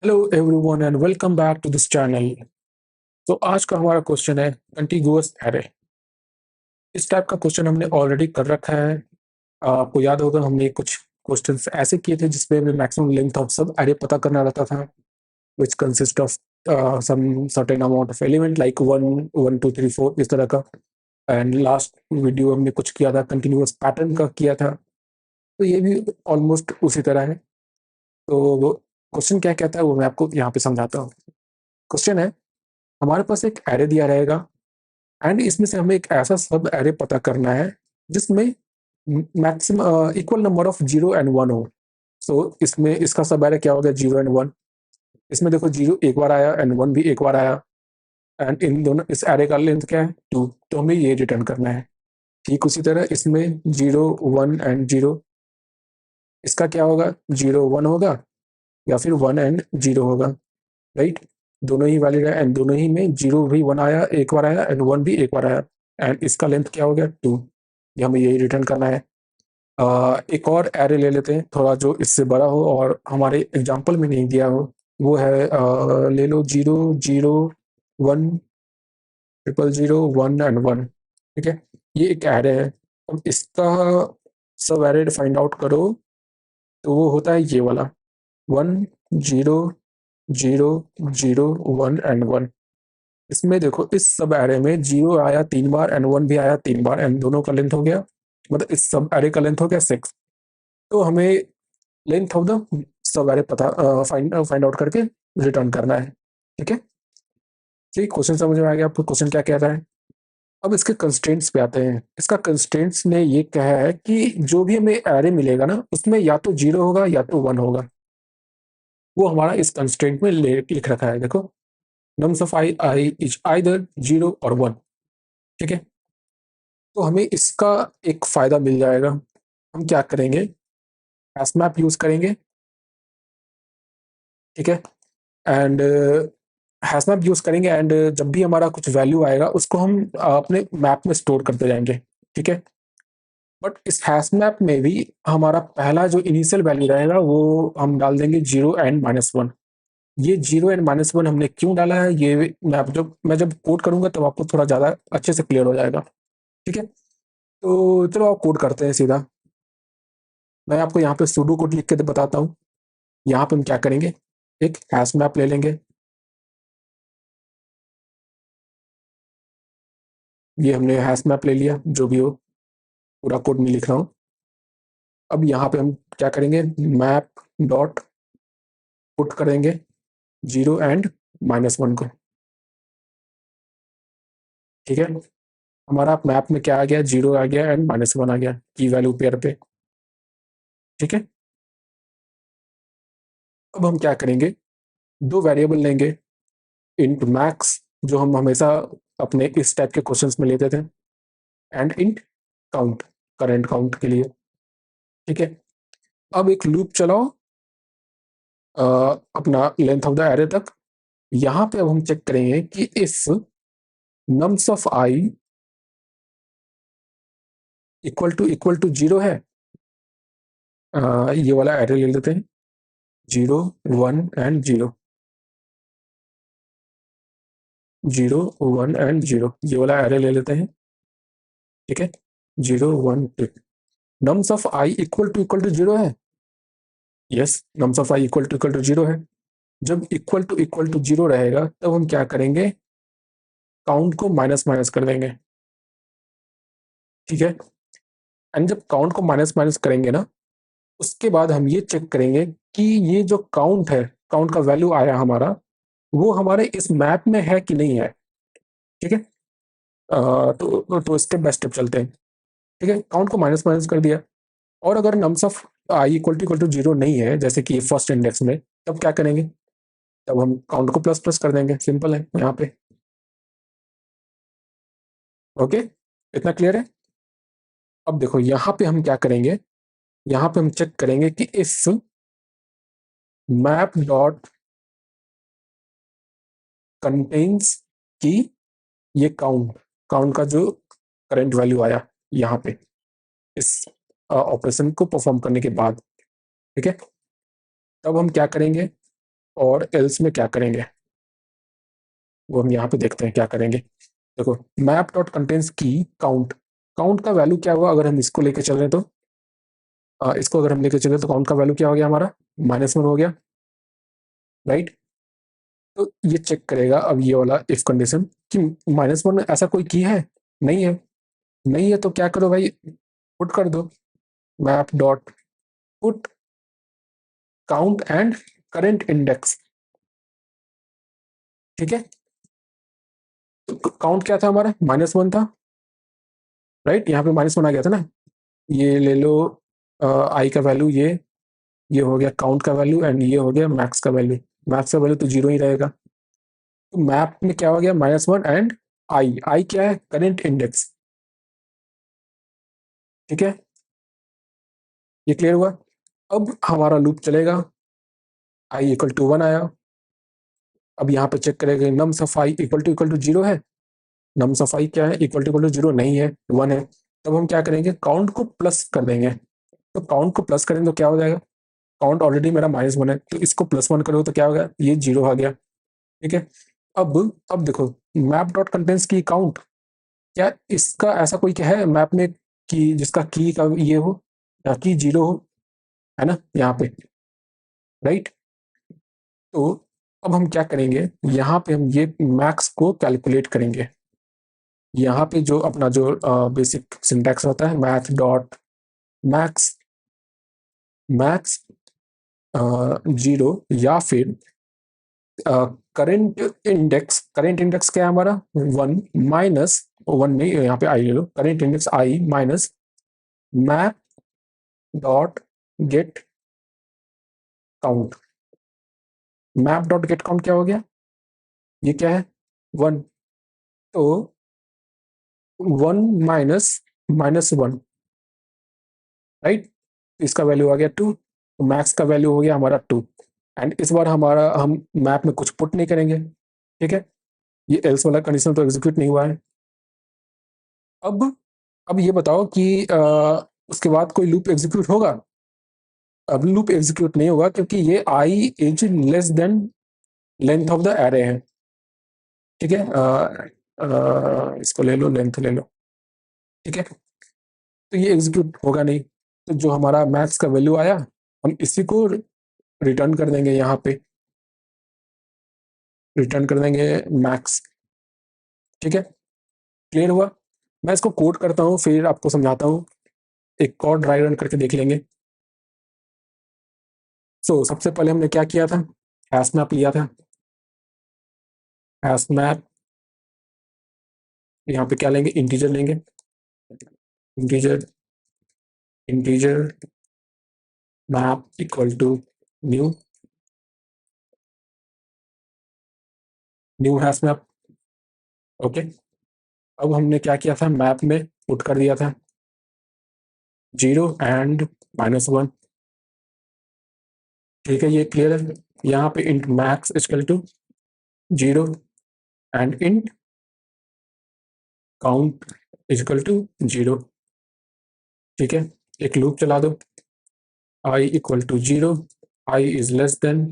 Hello everyone and welcome back to this channel. तो आज का हमारा क्वेश्चन है कंटिगुअस एरे। इस टाइप का क्वेश्चन हमने ऑलरेडी कर रखा है। आपको याद होगा हमने कुछ क्वेश्चंस ऐसे किए थे जिसमें हमें maximum length of subarray पता करना रहता था, which consist of some certain amount of element like 1 1 2 3 4 इस तरह का। एंड लास्ट वीडियो हमने कुछ किया था कंटिन्यूअस पैटर्न का किया था, तो ये भी ऑलमोस्ट उसी तरह है। तो क्वेश्चन क्या कहता है वो मैं आपको यहाँ पे समझाता हूँ। क्वेश्चन है, हमारे पास एक एरे दिया रहेगा एंड इसमें से हमें एक ऐसा सब एरे पता करना है जिसमें maximum equal number of zero and one हो। सो इसमें इसका सब एरे क्या होगा, जीरो एंड वन। इसमें देखो जीरो एक बार आया एंड वन भी एक बार आया, एंड इन दोनों इस एरे का लेंथ क्या है, टू। तो हमें ये रिटर्न करना है। ठीक उसी तरह इसमें जीरो वन एंड जीरो, इसका क्या होगा, जीरो वन होगा या फिर वन एंड जीरो होगा, राइट। दोनों ही वैलिड है एंड दोनों ही में जीरो भी वन आया एक बार आया एंड वन भी एक बार आया, एंड इसका लेंथ क्या हो गया, टू। ये हमें यही रिटर्न करना है। एक और एरे ले लेते हैं थोड़ा जो इससे बड़ा हो और हमारे एग्जाम्पल में नहीं दिया हो। वो है ले लो zero zero one triple zero one and one. ठीक है, ये एक एरे है। अब इसका सब एरे फाइंड आउट करो तो वो होता है ये वाला, one zero zero zero one and one. इसमें देखो इस सब एरे में जीरो आया तीन बार एंड वन भी आया तीन बार एंड दोनों का लेंथ हो गया, मतलब इस सब एरे का लेंथ हो गया सिक्स। तो हमें length of the sub array पता फाइंड फाइंड आउट करके रिटर्न करना है। ठीक है, ठीक क्वेश्चन समझ में आ गया आपको, क्वेश्चन क्या कह रहा है। अब इसके कंस्ट्रेंट्स पे आते हैं। इसका कंस्ट्रेंट्स ने ये कहा है कि जो भी हमें एरे मिलेगा ना उसमें या तो जीरो होगा या तो वन होगा। वो हमारा इस कंस्ट्रेंट में लिख रखा है, देखो nums of I is either zero और वन। ठीक है, तो हमें इसका एक फायदा मिल जाएगा। हम क्या करेंगे, हैश मैप यूज करेंगे। ठीक है, एंड हैश मैप यूज करेंगे एंड जब भी हमारा कुछ वैल्यू आएगा उसको हम अपने मैप में स्टोर करते जाएंगे। ठीक है, बट इस हैश मैप में भी हमारा पहला जो इनिशियल वैल्यू रहेगा वो हम डाल देंगे जीरो एंड माइनस वन। ये जीरो एंड माइनस वन हमने क्यों डाला है ये मैं जब कोड करूंगा तब आपको थोड़ा ज्यादा अच्छे से क्लियर हो जाएगा। ठीक है, तो चलो आप कोड करते हैं सीधा। मैं आपको यहाँ पे सूडो कोड लिख के बताता हूँ। यहाँ पे हम क्या करेंगे, एक हैश मैप ले लेंगे। ये हमने हैश मैप ले लिया, जो भी हो पूरा कोड नहीं लिख रहा हूँ। अब यहाँ पे हम क्या करेंगे, मैप डॉट पुट करेंगे जीरो एंड माइनस वन को। ठीक है, हमारा मैप में क्या आ गया, जीरो आ गया एंड माइनस वन आ गया की वैल्यू पेयर पे। ठीक है, अब हम क्या करेंगे, दो वेरिएबल लेंगे, इंट मैक्स जो हम हमेशा अपने इस टाइप के क्वेश्चंस में लेते थे, and int count current count के लिए। ठीक है, अब एक लूप चलाओ अपना लेंथ ऑफ द एरे तक। यहाँ पे अब हम चेक करेंगे कि if nums of i equal to zero है। ये वाला एरे ले लेते हैं, zero one and zero, zero one and zero, ये वाला एरे ले लेते हैं। ठीक है, zero one two, nums of i equal to zero है। Yes, nums of i equal to zero है। जब इक्वल टू जीरो रहेगा तब हम क्या करेंगे, काउंट को माइनस माइनस कर देंगे। ठीक है, एंड जब काउंट को माइनस माइनस करेंगे ना उसके बाद हम ये चेक करेंगे कि ये जो काउंट है, काउंट का वैल्यू आया हमारा, वो हमारे इस मैप में है कि नहीं है। ठीक है, तो स्टेप बाय स्टेप चलते हैं। ठीक है, काउंट को माइनस माइनस कर दिया, और अगर nums of i equal to zero नहीं है जैसे कि फर्स्ट इंडेक्स में, तब क्या करेंगे, तब हम काउंट को प्लस प्लस कर देंगे। सिंपल है यहाँ पे। ओके, इतना क्लियर है। अब देखो यहाँ पे हम क्या करेंगे, यहाँ पे हम चेक करेंगे कि इफ मैप डॉट कंटेन्स की ये काउंट, काउंट का जो करंट वैल्यू आया यहाँ पे इस ऑपरेशन को परफॉर्म करने के बाद। ठीक है, तब हम क्या करेंगे, और एल्स में क्या करेंगे वो हम यहाँ पे देखते हैं क्या करेंगे। देखो, मैप डॉट कंटेंट्स की काउंट, काउंट का वैल्यू क्या हुआ अगर हम इसको लेके चल रहे हैं तो इसको अगर हम लेके चले तो काउंट का वैल्यू क्या हो गया हमारा, -1 हो गया, राइट। तो ये चेक करेगा अब ये वाला इफ कंडीशन कि -1 ऐसा कोई की है, नहीं है, नहीं है तो क्या करो भाई, पुट कर दो map dot put count and current index, ठीक है। तो काउंट क्या था हमारा, -1 था, राइट, यहाँ पे -1 आ गया था ना। ये ले लो आई का वैल्यू, ये हो गया काउंट का वैल्यू एंड ये हो गया मैक्स का वैल्यू। मैक्स का वैल्यू तो 0 ही रहेगा। तो मैप में क्या हो गया, -1 एंड आई क्या है, करेंट इंडेक्स, ठीक है, ये क्लियर हुआ। अब हमारा लूप चलेगा, आई इक्वल टू 1 आया। अब यहाँ पे चेक करेंगे nums of i equal to 0 है, नम्स ऑफ आई क्या है, इक्वल टू 0 नहीं है, 1 है। तब हम क्या करेंगे, काउंट को प्लस कर देंगे। तो काउंट को प्लस करेंगे तो क्या हो जाएगा, काउंट ऑलरेडी मेरा -1 है तो इसको +1 करो तो क्या हो गया, ये 0 आ गया, ठीक है। अब देखो, मैप डॉट कंटेंट्स की काउंट, क्या इसका ऐसा कोई क्या है मैप में कि जिसका की का ये हो या की 0 हो, है ना यहाँ पे, राइट। तो अब हम क्या करेंगे, यहाँ पे हम ये मैक्स को कैलकुलेट करेंगे। यहाँ पे जो अपना जो बेसिक सिंटैक्स होता है, मैथ डॉट मैक्स, मैक्स 0 या फिर करेंट इंडेक्स क्या है हमारा, 1 माइनस 1 नहीं, यहाँ पे आई ले लो, current index i minus map dot get count. Map dot get count क्या हो गया, ये क्या है, 1, तो 1 माइनस -1, राइट, इसका वैल्यू आ गया 2, तो मैक्स का वैल्यू हो गया हमारा 2। एंड इस बार हमारा हम मैप में कुछ पुट नहीं करेंगे, ठीक है, ये एल्स वाला कंडीशन तो एग्जीक्यूट नहीं हुआ है। अब अब ये बताओ कि उसके बाद कोई लूप एग्जीक्यूट होगा, अब लूप एग्जीक्यूट नहीं होगा क्योंकि ये i is less than length of the array है, ठीक है। इसको ले लो, लेंथ ले लो, ठीक है। तो ये एग्जीक्यूट होगा नहीं, तो जो हमारा मैक्स का वैल्यू आया हम इसी को रिटर्न कर देंगे, यहाँ पे रिटर्न कर देंगे मैक्स, ठीक है, क्लियर हुआ। मैं इसको कोड करता हूँ फिर आपको समझाता हूँ, एक और ड्राई रन करके देख लेंगे। सबसे पहले हमने क्या किया था, हैश मैप लिया था, हैश मैप, यहाँ पे क्या लेंगे, इंटीजर लेंगे, integer integer map equal to new new hash map, okay. अब हमने क्या किया था, मैप में पुट कर दिया था 0 एंड -1, ठीक है, ये क्लियर है। यहाँ पे int max equal to 0 and int count equal to 0, ठीक है। एक लूप चला दो, I equal to 0, I is less than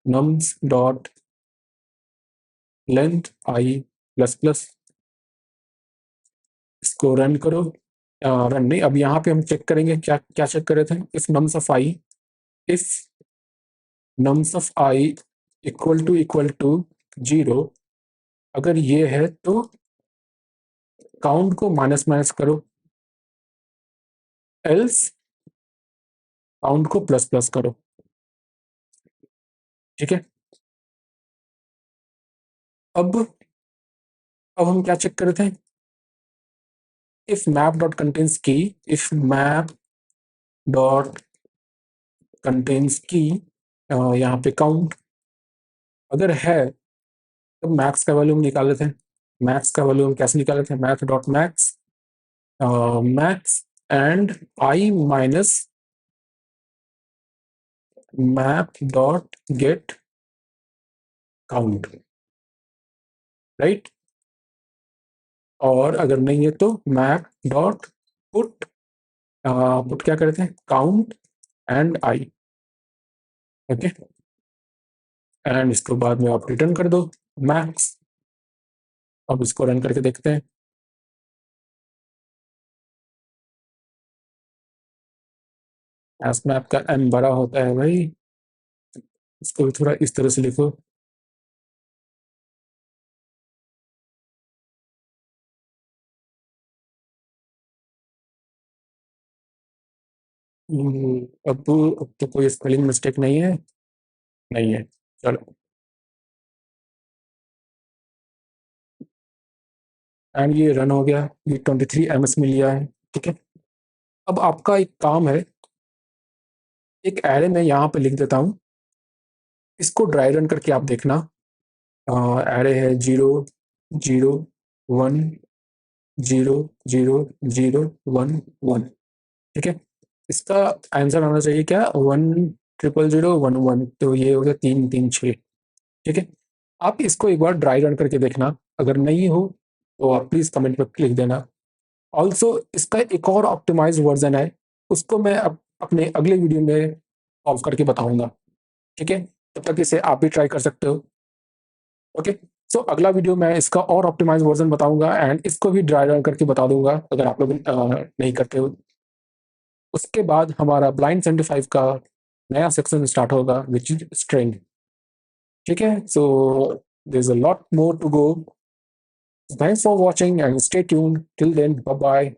nums dot length I plus plus, इसको रन करो, रन नहीं, अब यहाँ पे हम चेक करेंगे, क्या क्या चेक कर रहे थे, if nums of i, if nums of i equal to 0, अगर ये है तो काउंट को माइनस माइनस करो, एल्स काउंट को प्लस प्लस करो, ठीक है। अब हम क्या चेक कर रहे थे, इफ मैप डॉट कंटेन्स की, इफ मैप डॉट कंटेन्स की, यहाँ पे काउंट अगर है तो मैक्स का वैल्यू हम निकाले थे, मैक्स का वैल्यू हम कैसे निकाले थे, math dot max, max and I minus map dot get count, right. और अगर नहीं है तो मैप डॉट पुट, पुट क्या करते हैं, count and I, okay. And इसको बाद में आप रिटर्न कर दो मैक्स। अब इसको रन करके देखते हैं। एस मैप का एम बड़ा होता है भाई, इसको भी थोड़ा इस तरह से लिखो। अब तो कोई स्पेलिंग मिस्टेक नहीं है, नहीं है। चलो, एंड ये रन हो गया, ये 23 ms में लिया है। ठीक है, अब आपका एक काम है, एक एरे मैं यहाँ पे लिख देता हूँ, इसको ड्राई रन करके आप देखना। एरे है 0 0 1 0 0 0 1 1। ठीक है, इसका आंसर आना चाहिए क्या, 1 0 0 0 1 1। तो ये हो गया 3 3 6। ठीक है, आप इसको एक बार ड्राई रन करके देखना, अगर नहीं हो तो आप प्लीज़ कमेंट में लिख देना। ऑल्सो इसका एक और ऑप्टिमाइज्ड वर्जन है, उसको मैं अपने अगले वीडियो में ऑफ करके बताऊंगा। ठीक है, तब तक इसे आप भी ट्राई कर सकते हो। ओके, सो अगला वीडियो मैं इसका और ऑप्टिमाइज वर्जन बताऊंगा एंड इसको भी ड्राई रन करके बता दूंगा अगर आप लोग नहीं करते हो। उसके बाद हमारा ब्लाइंड 75 का नया सेक्शन स्टार्ट होगा विच इज स्ट्रिंग। ठीक है, so there is a lot more to go. Thanks for watching and stay tuned till then, bye bye.